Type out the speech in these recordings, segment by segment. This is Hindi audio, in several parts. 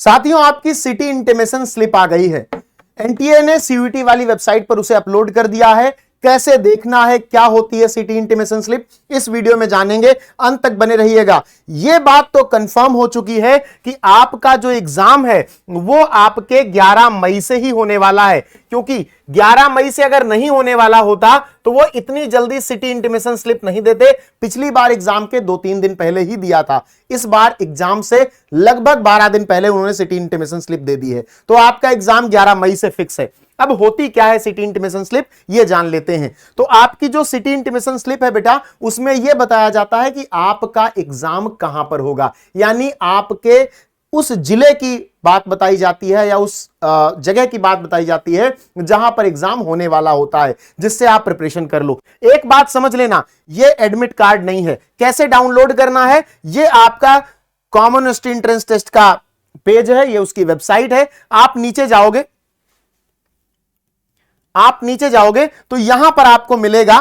साथियों, आपकी सिटी इंटीमेशन स्लिप आ गई है। एनटीए ने सीयूईटी वाली वेबसाइट पर उसे अपलोड कर दिया है। कैसे देखना है, क्या होती है सिटी इंटीमेशन स्लिप, इस वीडियो में जानेंगे। अंत तक बने रहिएगा। यह बात तो कंफर्म हो चुकी है कि आपका जो एग्जाम है वो आपके 11 मई से ही होने वाला है, क्योंकि 11 मई से अगर नहीं होने वाला होता तो वो इतनी जल्दी सिटी इंटीमेशन स्लिप नहीं देते। पिछली बार एग्जाम के 2-3 दिन पहले ही दिया था। इस बार एग्जाम से लगभग 12 दिन पहले उन्होंने सिटी इंटीमेशन स्लिप दे दी है। तो आपका एग्जाम 11 मई से फिक्स है। अब होती क्या है सिटी इंटीमेशन स्लिप, ये जान लेते हैं। तो आपकी जो सिटी इंटीमेशन स्लिप है बेटा, उसमें यह बताया जाता है कि आपका एग्जाम कहां पर होगा, यानी आपके उस जिले की बात बताई जाती है या उस जगह की बात बताई जाती है जहां पर एग्जाम होने वाला होता है, जिससे आप प्रिपरेशन कर लो। एक बात समझ लेना, यह एडमिट कार्ड नहीं है। कैसे डाउनलोड करना है, यह आपका कॉमन यूनिवर्सिटी एंट्रेंस टेस्ट का पेज है, यह उसकी वेबसाइट है। आप नीचे जाओगे तो यहां पर आपको मिलेगा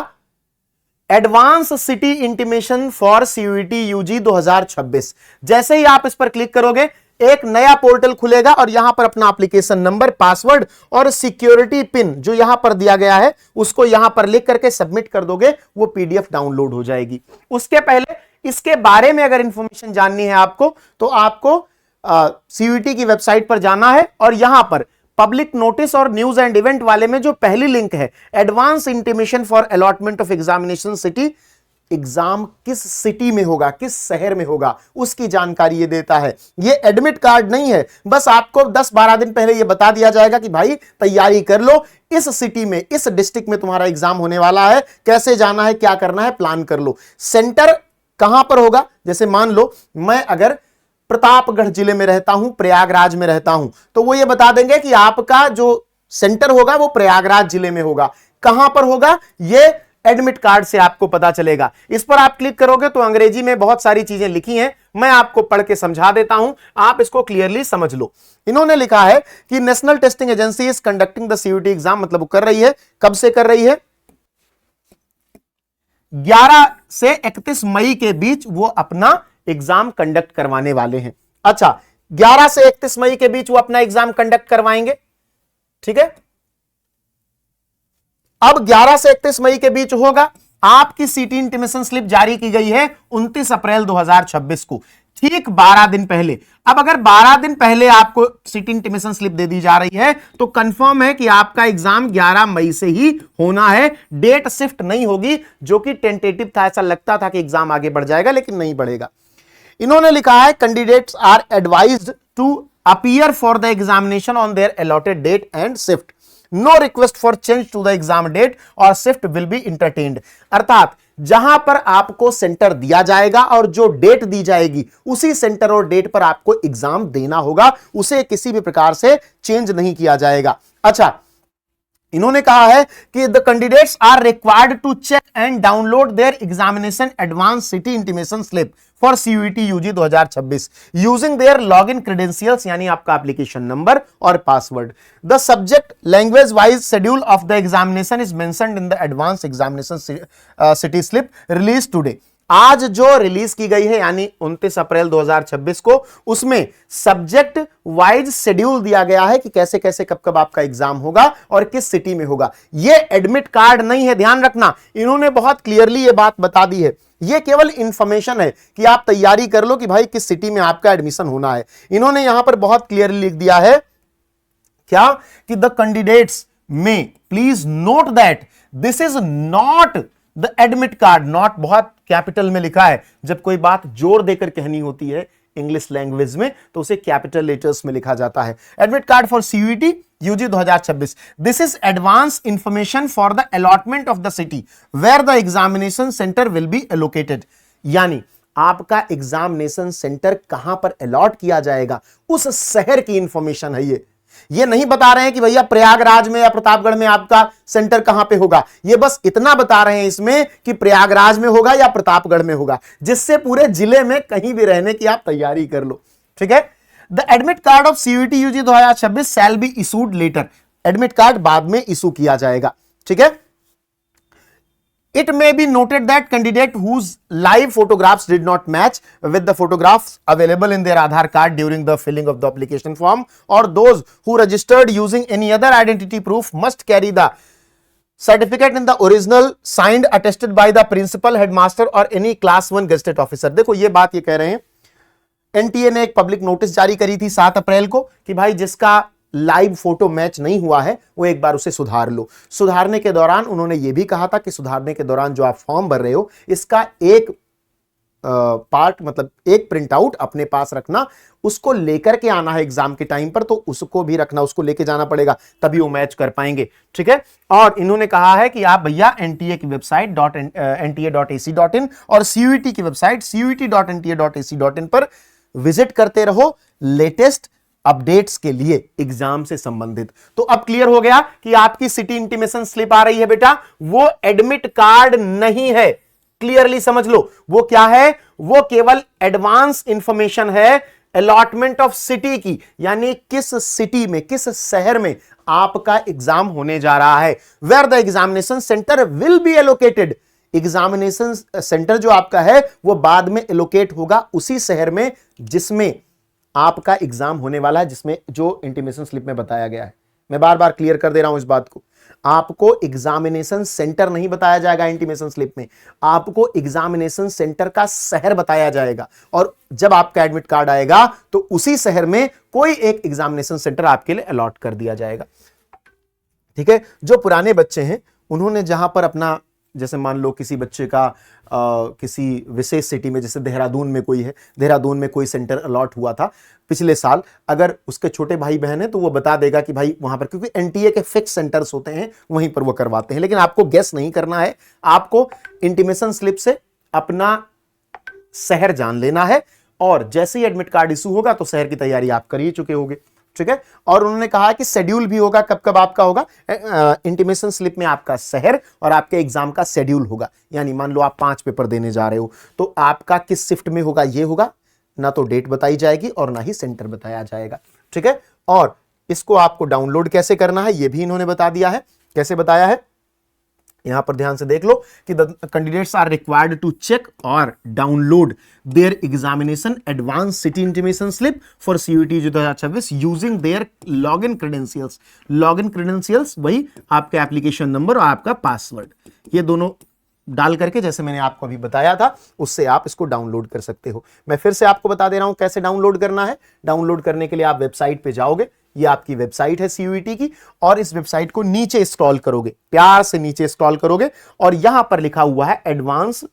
advance city intimation for CUET UG 2026। जैसे ही आप इस पर क्लिक करोगे एक नया पोर्टल खुलेगा और यहां पर अपना एप्लीकेशन नंबर, पासवर्ड और सिक्योरिटी पिन जो यहां पर दिया गया है उसको यहां पर लिख करके सबमिट कर दोगे, वो पीडीएफ डाउनलोड हो जाएगी। उसके पहले इसके बारे में अगर इंफॉर्मेशन जाननी है आपको तो आपको सीयूईटी की वेबसाइट पर जाना है और यहां पर पब्लिक नोटिस और न्यूज एंड इवेंट वाले में जो पहली लिंक है, advance intimation for allotment of examination city, exam किस सिटी में होगा, किस शहर में होगा, उसकी जानकारी ये देता है। ये एडमिट कार्ड नहीं है, बस आपको 10-12 दिन पहले ये बता दिया जाएगा कि भाई तैयारी कर लो, इस सिटी में, इस डिस्ट्रिक्ट में तुम्हारा एग्जाम होने वाला है, कैसे जाना है, क्या करना है, प्लान कर लो। सेंटर कहां पर होगा, जैसे मान लो मैं अगर प्रतापगढ़ जिले में रहता हूं, प्रयागराज में रहता हूं, तो वो ये बता देंगे कि आपका जो सेंटर होगा वो प्रयागराज जिले में होगा। कहां पर होगा ये एडमिट कार्ड से आपको पता चलेगा। इस पर आप क्लिक करोगे तो अंग्रेजी में बहुत सारी चीजें लिखी हैं, मैं आपको पढ़ के समझा देता हूं, आप इसको क्लियरली समझ लो। इन्होंने लिखा है कि national testing agency is conducting the CUET exam, मतलब वो कर रही है, कब से कर रही है, 11 से 31 मई के बीच वो अपना एग्जाम कंडक्ट करवाने वाले हैं। अच्छा, 11 से 31 मई के बीच वो अपना एग्जाम कंडक्ट करवाएंगे, ठीक है। अब 11 से 31 मई के बीच होगा। आपकी सिटी इंटीमेशन स्लिप जारी की गई है 29 अप्रैल 2026 को, ठीक 12 दिन पहले। अब अगर 12 दिन पहले आपको सिटी इंटीमेशन स्लिप दे दी जा रही है तो कंफर्म है कि आपका एग्जाम 11 मई से ही होना है। डेट शिफ्ट नहीं होगी, जो कि टेंटेटिव था, ऐसा लगता था कि एग्जाम आगे बढ़ जाएगा, लेकिन नहीं बढ़ेगा। इन्होंने लिखा है candidates are advised to appear for the examination on their allotted date and shift. No request for change to the exam date और शिफ्ट विल बी इंटरटेन्ड। अर्थात जहां पर आपको सेंटर दिया जाएगा और जो डेट दी जाएगी उसी सेंटर और डेट पर आपको एग्जाम देना होगा, उसे किसी भी प्रकार से चेंज नहीं किया जाएगा। अच्छा, इन्होंने कहा है कि the candidates are required to check and download their examination advance city intimation slip for CUET UG 2026 using their login credentials, यानी आपका एप्लीकेशन नंबर और password. The subject language wise schedule of the examination is mentioned in the advance examination city slip release today. आज जो रिलीज की गई है यानी 29 अप्रैल 2026 को, उसमें सब्जेक्ट वाइज शेड्यूल दिया गया है कि कैसे कैसे कब कब आपका एग्जाम होगा और किस सिटी में होगा। यह एडमिट कार्ड नहीं है, ध्यान रखना। इन्होंने बहुत क्लियरली यह बात बता दी है, यह केवल इंफॉर्मेशन है कि आप तैयारी कर लो कि भाई किस सिटी में आपका एडमिशन होना है। इन्होंने यहां पर बहुत क्लियरली लिख दिया है क्या कि द कैंडिडेट्स में please note that this is not the admit card. Not बहुत कैपिटल में लिखा है, जब कोई बात जोर देकर कहनी होती है इंग्लिश लैंग्वेज में तो उसे कैपिटल लेटर्स में लिखा जाता है। Admit card for CUET UG 2026, this is advance information for the allotment of the city where the examination center will be allocated, यानी आपका एग्जामिनेशन सेंटर कहां पर अलॉट किया जाएगा उस शहर की इंफॉर्मेशन है। ये नहीं बता रहे हैं कि भैया प्रयागराज में या प्रतापगढ़ में आपका सेंटर कहां पे होगा, ये बस इतना बता रहे हैं इसमें कि प्रयागराज में होगा या प्रतापगढ़ में होगा, जिससे पूरे जिले में कहीं भी रहने की आप तैयारी कर लो, ठीक है। The admit card of CUET UG 2026 shall be issued later. Admit card बाद में इशू किया जाएगा, ठीक है। It may be noted that candidate whose live photographs did not match with the photographs available in their Aadhaar card during the filling of the application form, or those who registered using any other identity proof must carry the certificate in the original signed attested by the principal, headmaster or any class 1 gazetted officer। देखो ये बात ये कह रहे हैं, एनटीए ने एक पब्लिक नोटिस जारी करी थी 7 अप्रैल को कि भाई जिसका लाइव फोटो मैच नहीं हुआ है वो एक बार उसे सुधार लो। सुधारने के दौरान उन्होंने ये भी कहा था कि सुधारने के दौरान जो आप फॉर्म भर रहे हो इसका एक पार्ट मतलब एक प्रिंट आउट अपने पास रखना, उसको लेकर के आना है एग्जाम के टाइम पर, तो उसको भी रखना, उसको लेके जाना पड़ेगा तभी वो मैच कर पाएंगे। ठीक है, और इन्होंने कहा है कि आप भैया एनटीए की वेबसाइट nta.ac.in और सीयूईटी की वेबसाइट cuet.nta.ac.in पर विजिट करते रहो लेटेस्ट अपडेट्स के लिए एग्जाम से संबंधित। तो अब क्लियर हो गया कि आपकी सिटी इंटीमेशन स्लिप आ रही है बेटा, वो एडमिट कार्ड नहीं है। क्लियरली समझ लो, वो क्या है, वो केवल एडवांस इंफॉर्मेशन है अलॉटमेंट ऑफ सिटी की, यानी किस सिटी में, किस शहर में आपका एग्जाम होने जा रहा है। Where the examination center will be allocated, examination center जो आपका है वो बाद में एलोकेट होगा उसी शहर में जिसमें आपका एग्जाम होने वाला है, जिसमें जो इंटीमेशन स्लिप में बताया गया है। मैं बार बार क्लियर कर दे रहा हूं इस बात को, आपको एग्जामिनेशन सेंटर नहीं बताया जाएगा इंटीमेशन स्लिप में, आपको एग्जामिनेशन सेंटर का शहर बताया जाएगा, और जब आपका एडमिट कार्ड आएगा तो उसी शहर में कोई एक एग्जामिनेशन सेंटर आपके लिए अलॉट कर दिया जाएगा। ठीक है, जो पुराने बच्चे हैं उन्होंने जहां पर अपना, जैसे मान लो किसी बच्चे का किसी विशेष सिटी में, जैसे देहरादून में कोई है, देहरादून में कोई सेंटर अलॉट हुआ था पिछले साल, अगर उसके छोटे भाई बहन है तो वो बता देगा कि भाई वहां पर, क्योंकि एनटीए के फिक्स सेंटर्स होते हैं वहीं पर वो करवाते हैं। लेकिन आपको गेस नहीं करना है, आपको इंटीमेशन स्लिप से अपना शहर जान लेना है, और जैसे ही एडमिट कार्ड इशू होगा तो शहर की तैयारी आप कर ही चुके होगे। ठीक है, और उन्होंने कहा कि शेड्यूल भी होगा, कब कब आपका होगा, इंटीमेशन स्लिप में आपका शहर और आपके एग्जाम का शेड्यूल होगा। यानी मान लो आप 5 पेपर देने जा रहे हो तो आपका किस शिफ्ट में होगा ये होगा, ना तो डेट बताई जाएगी और ना ही सेंटर बताया जाएगा। ठीक है, और इसको आपको डाउनलोड कैसे करना है ये भी इन्होंने बता दिया है। कैसे बताया है, यहां पर ध्यान से देख लो कि the candidates are required to check और download their examination advance city intimation slip for CUET 2026 using their login credentials. Login credentials वही आपका एप्लीकेशन नंबर और आपका पासवर्ड, ये दोनों डाल करके जैसे मैंने आपको अभी बताया था उससे आप इसको डाउनलोड कर सकते हो। मैं फिर से आपको बता दे रहा हूं कैसे डाउनलोड करना है। डाउनलोड करने के लिए आप वेबसाइट पे जाओगे, ये आपकी वेबसाइट है सीयूईटी की, और इस वेबसाइट को नीचे स्क्रॉल करोगे, प्यार से नीचे स्क्रॉल करोगे और यहां पर लिखा हुआ है एडवांस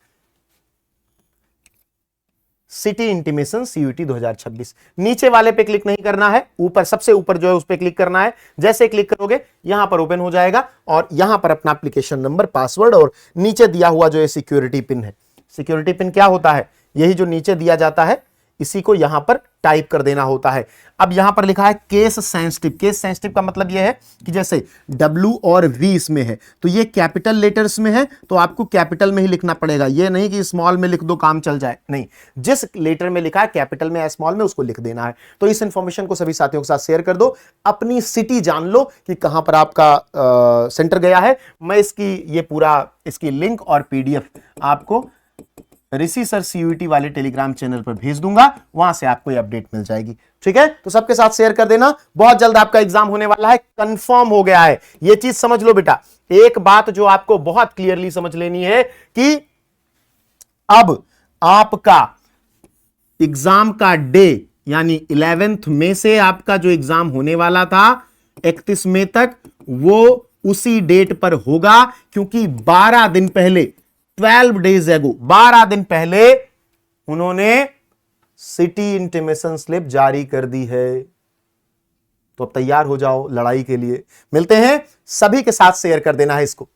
सिटी इंटीमेशन सीयूईटी 2026। नीचे वाले पे क्लिक नहीं करना है, ऊपर सबसे ऊपर जो है उस पे क्लिक करना है। जैसे क्लिक करोगे यहां पर ओपन हो जाएगा और यहां पर अपना एप्लीकेशन नंबर, पासवर्ड और नीचे दिया हुआ जो है सिक्योरिटी पिन है। सिक्योरिटी पिन क्या होता है, यही जो नीचे दिया जाता है इसी को यहां पर टाइप कर देना होता है। अब यहां पर लिखा है केस सेंसिटिव। केस सेंसिटिव का मतलब यह है कि जैसे W और V इसमें है तो ये कैपिटल लेटर्स में है तो आपको कैपिटल में ही लिखना पड़ेगा, ये नहीं कि स्मॉल में लिख दो काम चल जाए, नहीं, जिस लेटर में लिखा है कैपिटल में या स्मॉल में उसको लिख देना है। तो इस इंफॉर्मेशन को सभी साथियों के साथ शेयर कर दो, अपनी सिटी जान लो कि कहां पर आपका सेंटर गया है। मैं इसकी लिंक और PDF आपको ऋषि सर सीयूईटी वाले टेलीग्राम चैनल पर भेज दूंगा, वहां से आपको ये अपडेट मिल जाएगी। ठीक है, तो सबके साथ शेयर कर देना। बहुत जल्द आपका एग्जाम होने वाला है, कंफर्म हो गया है, ये चीज समझ लो बेटा। एक बात जो आपको बहुत क्लियरली समझ लेनी है कि अब आपका एग्जाम का डे यानी 11 मई से आपका जो एग्जाम होने वाला था 31 मई तक वो उसी डेट पर होगा, क्योंकि 12 दिन पहले 12 डेज एगो 12 दिन पहले उन्होंने सिटी इंटीमेशन स्लिप जारी कर दी है। तो अब तैयार हो जाओ लड़ाई के लिए। मिलते हैं, सभी के साथ शेयर कर देना है इसको।